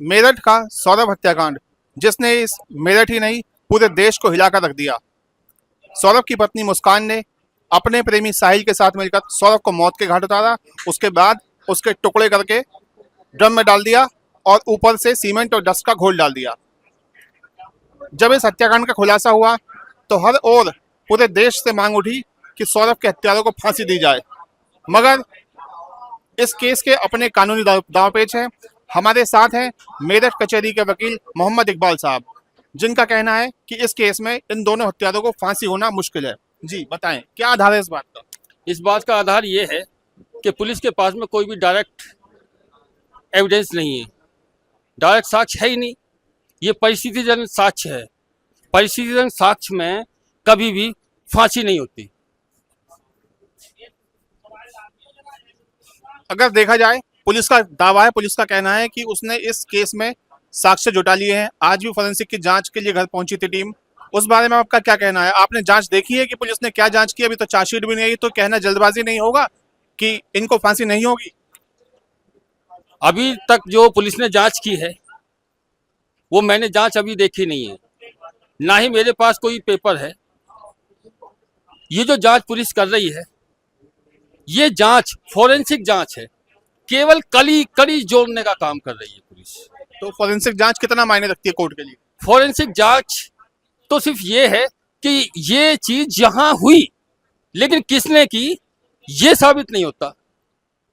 मेरठ का सौरभ हत्याकांड, जिसने इस मेरठ ही नहीं पूरे देश को हिलाकर रख दिया। सौरभ की पत्नी मुस्कान ने अपने प्रेमी साहिल के साथ मिलकर सौरभ को मौत के घाट उतारा। उसके बाद उसके टुकड़े करके ड्रम में डाल दिया और ऊपर से सीमेंट और डस्ट का घोल डाल दिया। जब इस हत्याकांड का खुलासा हुआ तो हर ओर पूरे देश से मांग उठी कि सौरभ के हत्यारों को फांसी दी जाए, मगर इस केस के अपने कानूनी दांवपेच हैं। हमारे साथ हैं मेरठ कचहरी के वकील मोहम्मद इकबाल साहब, जिनका कहना है कि इस केस में इन दोनों हत्यारों को फांसी होना मुश्किल है। जी बताएं, क्या आधार है इस बात का? इस बात का आधार ये है कि पुलिस के पास में कोई भी डायरेक्ट एविडेंस नहीं है, डायरेक्ट साक्ष्य है ही नहीं। ये परिस्थितिजन्य साक्ष्य है। परिस्थितिजन्य साक्ष्य में कभी भी फांसी नहीं होती। अगर देखा जाए, पुलिस का दावा है, पुलिस का कहना है कि उसने इस केस में साक्ष्य जुटा लिए हैं। आज भी फोरेंसिक की जांच के लिए घर पहुंची थी टीम। उस बारे में आपका क्या कहना है? आपने जांच देखी है कि पुलिस ने क्या जांच की? अभी तो चार्जशीट भी नहीं आई, तो कहना जल्दबाजी नहीं होगा कि इनको फांसी नहीं होगी? अभी तक जो पुलिस ने जांच की है वो मैंने जांच अभी देखी नहीं है, ना ही मेरे पास कोई पेपर है। ये जो जांच पुलिस कर रही है, ये जांच फोरेंसिक जांच है, केवल कड़ी कड़ी जोड़ने का काम कर रही है पुलिस। तो फोरेंसिक जांच कितना मायने रखती है कोर्ट के लिए? फोरेंसिक जांच तो सिर्फ ये है कि ये चीज यहां हुई, लेकिन किसने की ये साबित नहीं होता।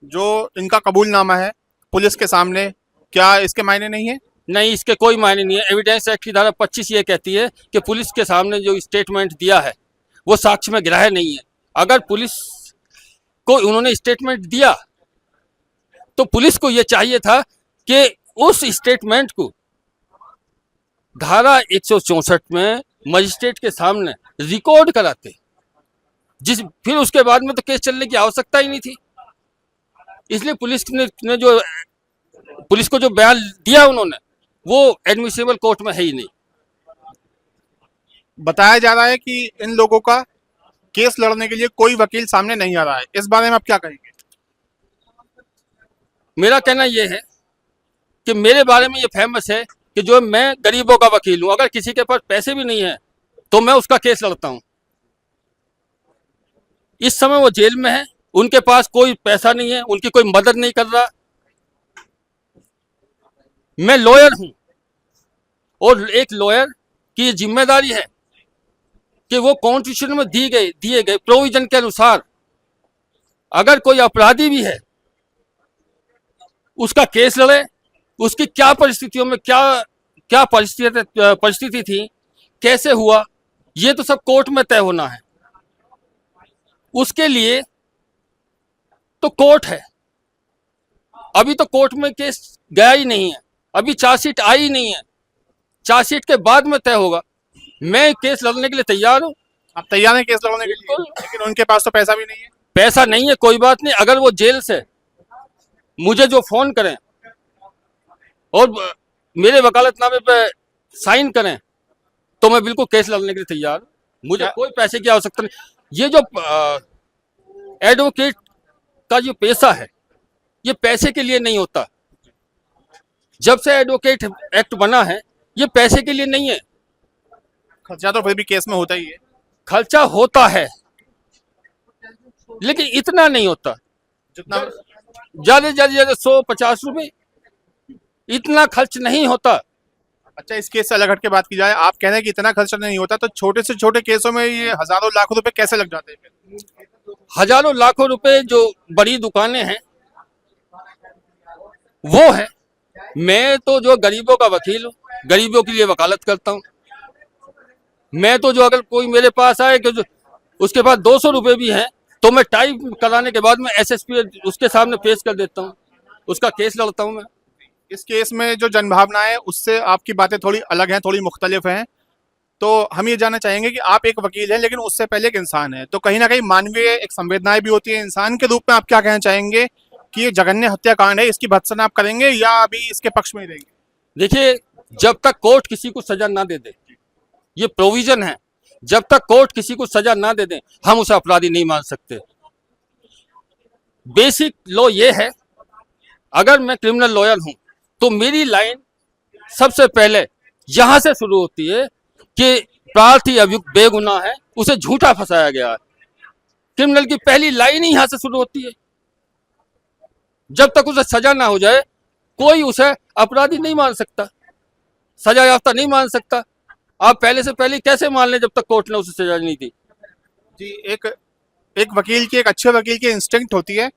जो इनका कबूलनामा है पुलिस के सामने, क्या इसके मायने नहीं है? नहीं, इसके कोई मायने नहीं है। एविडेंस एक्ट की धारा 25 ये कहती है कि पुलिस के सामने जो स्टेटमेंट दिया है वो साक्ष्य में ग्राह्य नहीं है। अगर पुलिस को उन्होंने स्टेटमेंट दिया तो पुलिस को ये चाहिए था कि उस स्टेटमेंट को धारा 164 में मजिस्ट्रेट के सामने रिकॉर्ड कराते, फिर उसके बाद में तो केस चलने की आवश्यकता ही नहीं थी। इसलिए पुलिस ने जो पुलिस को जो बयान दिया उन्होंने, वो एडमिसिबल कोर्ट में है ही नहीं। बताया जा रहा है कि इन लोगों का केस लड़ने के लिए कोई वकील सामने नहीं आ रहा है। इस बारे में आप क्या कहेंगे? मेरा कहना यह है कि मेरे बारे में ये फेमस है कि जो मैं गरीबों का वकील हूं। अगर किसी के पास पैसे भी नहीं है तो मैं उसका केस लड़ता हूं। इस समय वो जेल में है, उनके पास कोई पैसा नहीं है, उनकी कोई मदद नहीं कर रहा। मैं लॉयर हूं और एक लॉयर की जिम्मेदारी है कि वो कॉन्स्टिट्यूशन में दिए गए प्रोविजन के अनुसार अगर कोई अपराधी भी है उसका केस लड़े। उसकी क्या परिस्थितियों में क्या क्या परिस्थिति थी, कैसे हुआ, ये तो सब कोर्ट में तय होना है। उसके लिए तो कोर्ट है। अभी तो कोर्ट में केस गया ही नहीं है, अभी चार्जशीट आई ही नहीं है। चार्जशीट के बाद में तय होगा। मैं केस लड़ने के लिए तैयार हूं। आप तैयार हैं केस लड़ने के लिए? लेकिन उनके पास तो पैसा भी नहीं है। पैसा नहीं है कोई बात नहीं, अगर वो जेल से मुझे जो फोन करें और मेरे वकालतनामे पे साइन करें तो मैं बिल्कुल केस लड़ने के लिए तैयार हूं। मुझे कोई पैसे की आवश्यकता नहीं। ये जो एडवोकेट का जो पेशा है ये पैसे के लिए नहीं होता। जब से एडवोकेट एक्ट बना है ये पैसे के लिए नहीं है। खर्चा तो फिर भी केस में होता ही है। खर्चा होता है लेकिन इतना नहीं होता। जितना ज्यादा ज्यादा 100-50 रुपए, इतना खर्च नहीं होता। अच्छा, इस केस से अलग हट के बात की जाए, आप कह रहे हैं कि इतना खर्चा नहीं होता, तो छोटे से छोटे केसों में ये हजारों लाखों रुपए कैसे लग जाते हैं? हजारों लाखों रुपए जो बड़ी दुकानें हैं वो है। मैं तो जो गरीबों का वकील हूँ, गरीबों के लिए वकालत करता हूँ। मैं तो जो अगर कोई मेरे पास आए कि उसके पास 200 रुपए भी हैं तो मैं टाइप कराने के बाद में एसएसपी उसके सामने पेश कर देता हूँ, उसका केस लड़ता हूँ मैं। इस केस में जो जनभावना है उससे आपकी बातें थोड़ी अलग हैं, थोड़ी मुख्तलिफ हैं। तो हम ये जानना चाहेंगे कि आप एक वकील हैं लेकिन उससे पहले एक इंसान है, तो कहीं ना कहीं मानवीय एक संवेदनाएं भी होती है। इंसान के रूप में आप क्या कहना चाहेंगे कि ये जघन्य हत्याकांड है, इसकी भर्त्सना आप करेंगे या अभी इसके पक्ष में ही रहेंगे? देखिए, जब तक कोर्ट किसी को सजा ना दे दे, ये प्रोविजन है, जब तक कोर्ट किसी को सजा ना दे दे हम उसे अपराधी नहीं मान सकते। बेसिक लॉ ये है, अगर मैं क्रिमिनल लॉयर हूं तो मेरी लाइन सबसे पहले यहां से शुरू होती है कि प्रार्थी अभियुक्त बेगुनाह है, उसे झूठा फंसाया गया है। क्रिमिनल की पहली लाइन ही यहां से शुरू होती है। जब तक उसे सजा ना हो जाए कोई उसे अपराधी नहीं मान सकता, सजा याफ्ता नहीं मान सकता। आप पहले से पहले कैसे मान लें जब तक कोर्ट ने उसे सजा नहीं दी। जी, एक वकील की, एक अच्छे वकील की इंस्टिंक्ट होती है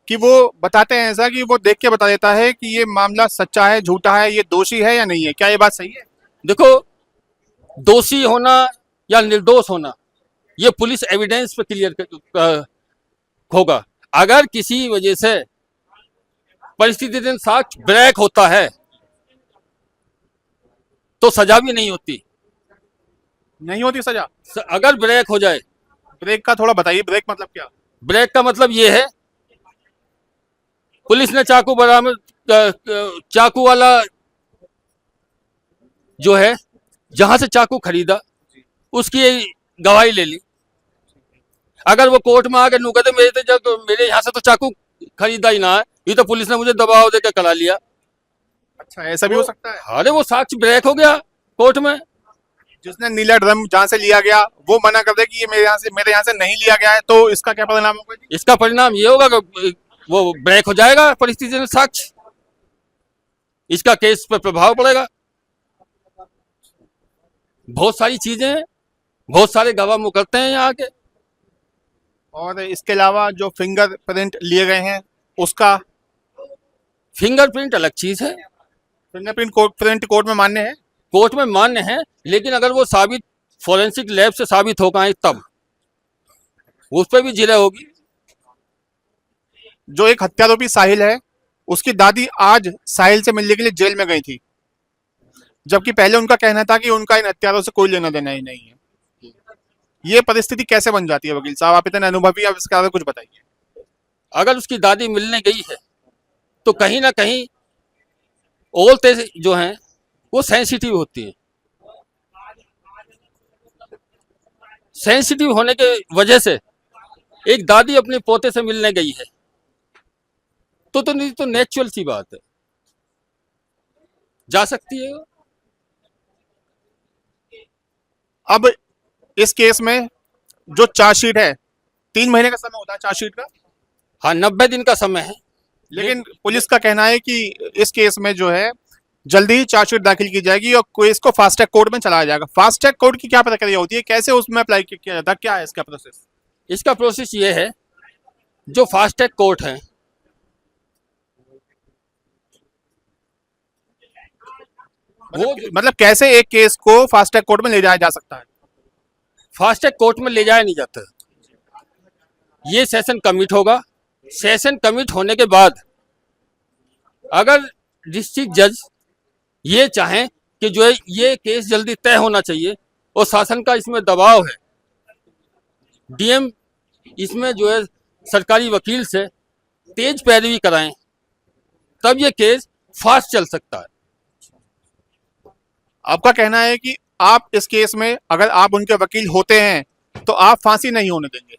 कि वो बताते हैं ऐसा कि वो देख के बता देता है कि ये मामला सच्चा है, झूठा है, ये दोषी है या नहीं है। क्या ये बात सही है? देखो, दोषी होना या निर्दोष होना ये पुलिस एविडेंस पे क्लियर होगा। अगर किसी वजह से परिस्थिति दिन साक्ष्य ब्रेक होता है तो सजा भी नहीं होती। नहीं होती सजा? अगर ब्रेक हो जाए, ब्रेक का थोड़ा बताइए, ब्रेक मतलब क्या? ब्रेक का मतलब ये है, पुलिस ने चाकू बरामद, चाकू वाला जो है जहां से चाकू खरीदा उसकी गवाही ले ली। अगर वो कोर्ट में आकर नुकते मेरे यहाँ से तो चाकू खरीदा ही ना है, ये तो पुलिस ने मुझे दबाव देकर करा लिया। अच्छा, ऐसा भी हो सकता है? अरे वो साक्ष्य ब्रेक हो गया कोर्ट में। जिसने नीला ड्रम जहां से लिया गया वो मना कर दे कि ये मेरे यहाँ से नहीं लिया गया है, तो इसका क्या परिणाम होगा जी? इसका परिणाम ये होगा कि वो ब्रेक हो जाएगा परिस्थिति साक्ष्य, इसका केस पर प्रभाव पड़ेगा। बहुत सारी चीजें हैं, बहुत सारे गवाह मुकरते हैं यहाँ के। और इसके अलावा जो फिंगरप्रिंट लिए गए हैं उसका? फिंगरप्रिंट अलग चीज है, फिंगरप्रिंट कोर्ट में मान्य है? कोर्ट में मान्य है, लेकिन अगर वो साबित फोरेंसिक लैब से साबित हो गए तब उस पर भी जिले होगी। जो एक हत्यारोपी साहिल है, उसकी दादी आज साहिल से मिलने के लिए जेल में गई थी, जबकि पहले उनका कहना था कि उनका इन हत्यारों से कोई लेना देना ही नहीं है। ये परिस्थिति कैसे बन जाती है वकील साहब? आप इतने अनुभवी, आप इसके बारे में कुछ बताइए। अगर उसकी दादी मिलने गई है तो कहीं ना कहीं औरतें जो हैं वो सेंसिटिव होती हैं। सेंसिटिव होने के वजह से एक दादी अपने पोते से मिलने गई है तो नेचुरल सी बात है, जा सकती है। अब इस केस में जो चार्जशीट है, 3 महीने का समय होता है चार्जशीट का। हाँ, 90 दिन का समय है। लेकिन पुलिस का कहना है कि इस केस में जो है जल्दी ही चार्जशीट दाखिल की जाएगी और केस को फास्ट ट्रैक कोर्ट में चलाया जाएगा। फास्ट ट्रैक कोर्ट की क्या प्रक्रिया होती है, कैसे उसमें अप्लाई किया जाता है, क्या है इसका प्रोसेस? इसका प्रोसेस ये है, जो फास्ट ट्रैक कोर्ट है वो मतलब कैसे एक केस को फास्ट ट्रैक कोर्ट में ले जाया जा सकता है? फास्ट ट्रैक कोर्ट में ले जाया नहीं जाता। ये सेशन कमिट होगा, सेशन कमिट होने के बाद अगर डिस्ट्रिक्ट जज ये चाहें कि जो है ये केस जल्दी तय होना चाहिए और शासन का इसमें दबाव है, डीएम इसमें जो है सरकारी वकील से तेज पैरवी कराएं, तब ये केस फास्ट चल सकता है। आपका कहना है कि आप इस केस में अगर आप उनके वकील होते हैं तो आप फांसी नहीं होने देंगे,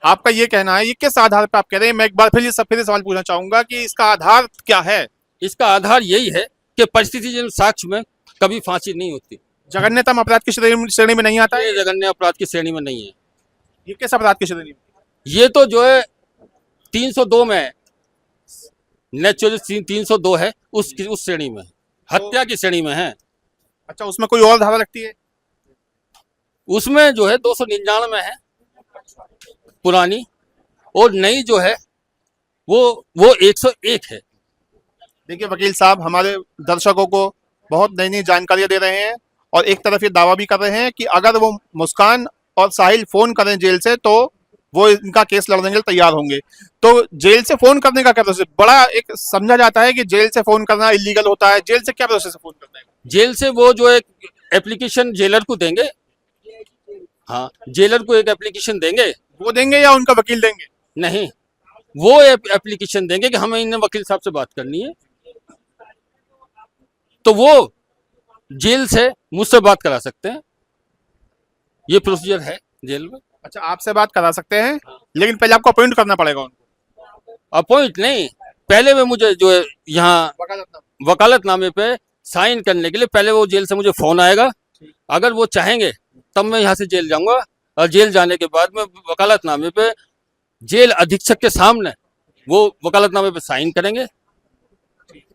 आपका ये कहना है। ये किस आधार पर आप कह रहे हैं? मैं एक बार फिर सवाल पूछना चाहूंगा कि इसका आधार क्या है? इसका आधार यही है कि परिस्थिति साक्ष्य में कभी फांसी नहीं होती। जघन्यतम अपराध की श्रेणी में नहीं आता है? ये जघन्य अपराध की श्रेणी में नहीं है। ये किस अपराध की श्रेणी में? ये तो जो है 302 में है, नेचुरल 302 है, उस श्रेणी में, हत्या की श्रेणी में है। अच्छा, उसमें कोई और धारा लगती है? उसमें जो है 299 है पुरानी, और नई जो है वो 101 है। देखिए वकील साहब, हमारे दर्शकों को बहुत नई नई जानकारियां दे रहे हैं और एक तरफ ये दावा भी कर रहे हैं कि अगर वो मुस्कान और साहिल फोन करें जेल से तो वो इनका केस लड़ने के लिए तैयार होंगे। तो जेल से फोन करने का क्या प्रोसेस? बड़ा एक समझा जाता है कि जेल से फोन करना इलीगल होता है, जेल से क्या प्रोसेस है फोन करने का? जेल से वो जो एक एप्लीकेशन जेलर को देंगे, हाँ जेलर को एक एप्लीकेशन देंगे। वो देंगे या उनका वकील देंगे? नहीं, वो एप्लीकेशन देंगे कि हमें इन वकील साहब से बात करनी है, तो वो जेल से मुझसे बात करा सकते हैं। ये प्रोसीजर है जेल में। अच्छा, आपसे बात करा सकते हैं, लेकिन पहले आपको अपॉइंट करना पड़ेगा उनको। अपॉइंट नहीं, पहले में मुझे जो है यहाँ वकालतनामे पे साइन करने के लिए पहले वो जेल से मुझे फोन आएगा, अगर वो चाहेंगे तब मैं यहाँ से जेल जाऊंगा, और जेल जाने के बाद में वकालतनामे पे जेल अधीक्षक के सामने वो वकालतनामे पे साइन करेंगे,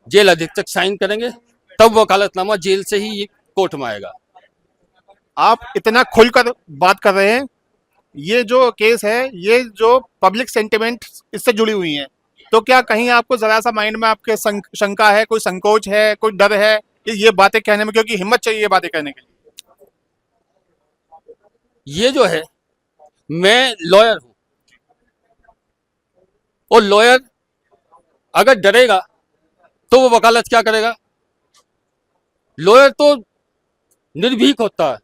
जेल अधीक्षक साइन करेंगे, तब वकालतनामा जेल से ही कोर्ट में आएगा। आप इतना खुलकर बात कर रहे हैं, ये जो केस है, ये जो पब्लिक सेंटिमेंट इससे जुड़ी हुई है, तो क्या कहीं आपको जरा सा माइंड में आपके शंका है, कोई संकोच है, कोई डर है ये बातें कहने में? क्योंकि हिम्मत चाहिए ये बातें कहने के लिए। ये जो है, मैं लॉयर हूं, और लॉयर अगर डरेगा तो वो वकालत क्या करेगा? लॉयर तो निर्भीक होता है,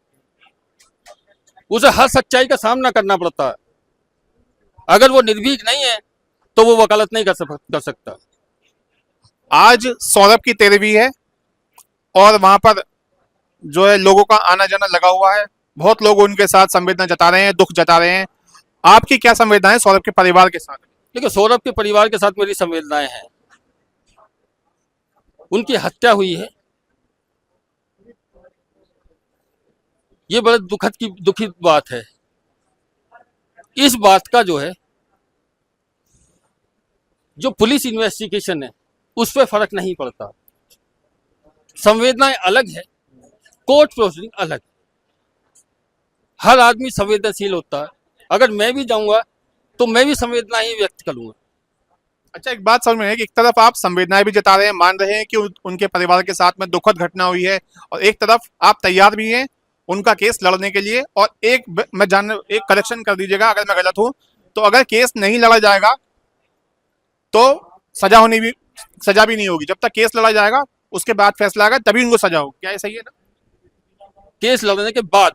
उसे हर सच्चाई का सामना करना पड़ता है। अगर वो निर्भीक नहीं है तो वो वकालत नहीं कर सकता। आज सौरभ की 13वीं है और वहां पर जो है लोगों का आना जाना लगा हुआ है, बहुत लोग उनके साथ संवेदना जता रहे हैं, दुख जता रहे हैं। आपकी क्या संवेदना है सौरभ के परिवार के साथ? देखिए, सौरभ के परिवार के साथ मेरी संवेदनाएं हैं। उनकी हत्या हुई है, ये बड़े दुखित बात है। इस बात का जो है, जो पुलिस इन्वेस्टिगेशन है उस पर फर्क नहीं पड़ता। संवेदनाएं अलग है, कोर्ट प्रोसीडिंग अलग है। हर आदमी संवेदनशील होता है, अगर मैं भी जाऊंगा तो मैं भी संवेदना ही व्यक्त करूंगा। अच्छा, एक बात समझ में है कि एक तरफ आप संवेदनाएं भी जता रहे हैं, मान रहे हैं कि उनके परिवार के साथ में दुखद घटना हुई है, और एक तरफ आप तैयार भी हैं उनका केस लड़ने के लिए। और एक करेक्शन कर दीजिएगा अगर मैं गलत हूं, तो अगर केस नहीं लड़ा जाएगा तो सजा भी नहीं होगी। जब तक केस लड़ा जाएगा उसके बाद फैसला आएगा, तभी उनको सजा होगी। क्या ये सही है ना? केस लड़ने के बाद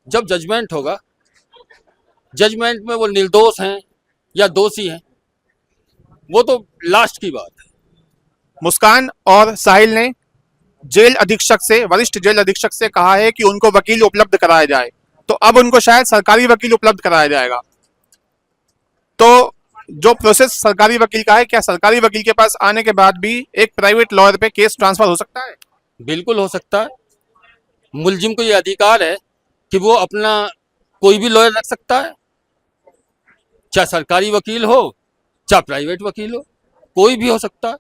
जब जजमेंट होगा, जजमेंट में वो निर्दोष हैं या दोषी हैं, वो तो लास्ट की बात है। मुस्कान और साहिल ने जेल अधीक्षक से, वरिष्ठ जेल अधीक्षक से कहा है कि उनको वकील उपलब्ध कराया जाए, तो अब उनको शायद सरकारी वकील उपलब्ध कराया जाएगा। तो जो प्रोसेस सरकारी वकील का है, क्या सरकारी वकील के पास आने के बाद भी एक प्राइवेट लॉयर पे केस ट्रांसफर हो सकता है? बिल्कुल हो सकता है। मुलजिम को ये अधिकार है कि वो अपना कोई भी लॉयर रख सकता है, चाहे सरकारी वकील हो चाहे प्राइवेट वकील हो, कोई भी हो सकता है।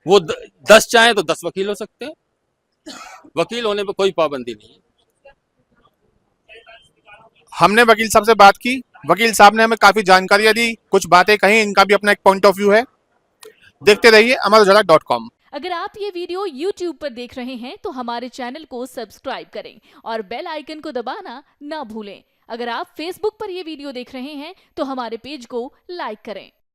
वो 10 चाहे तो 10 वकील हो सकते हैं, वकील होने पर कोई पाबंदी नहीं है। हमने वकील साहब से बात की, वकील साहब ने हमें काफी जानकारियां दी, कुछ बातें कही, इनका भी अपना एक पॉइंट ऑफ व्यू है। देखते रहिए amarujala.com। अगर आप ये वीडियो YouTube पर देख रहे हैं तो हमारे चैनल को सब्सक्राइब करें और बेल आइकन को दबाना ना भूलें। अगर आप Facebook पर ये वीडियो देख रहे हैं तो हमारे पेज को लाइक करें।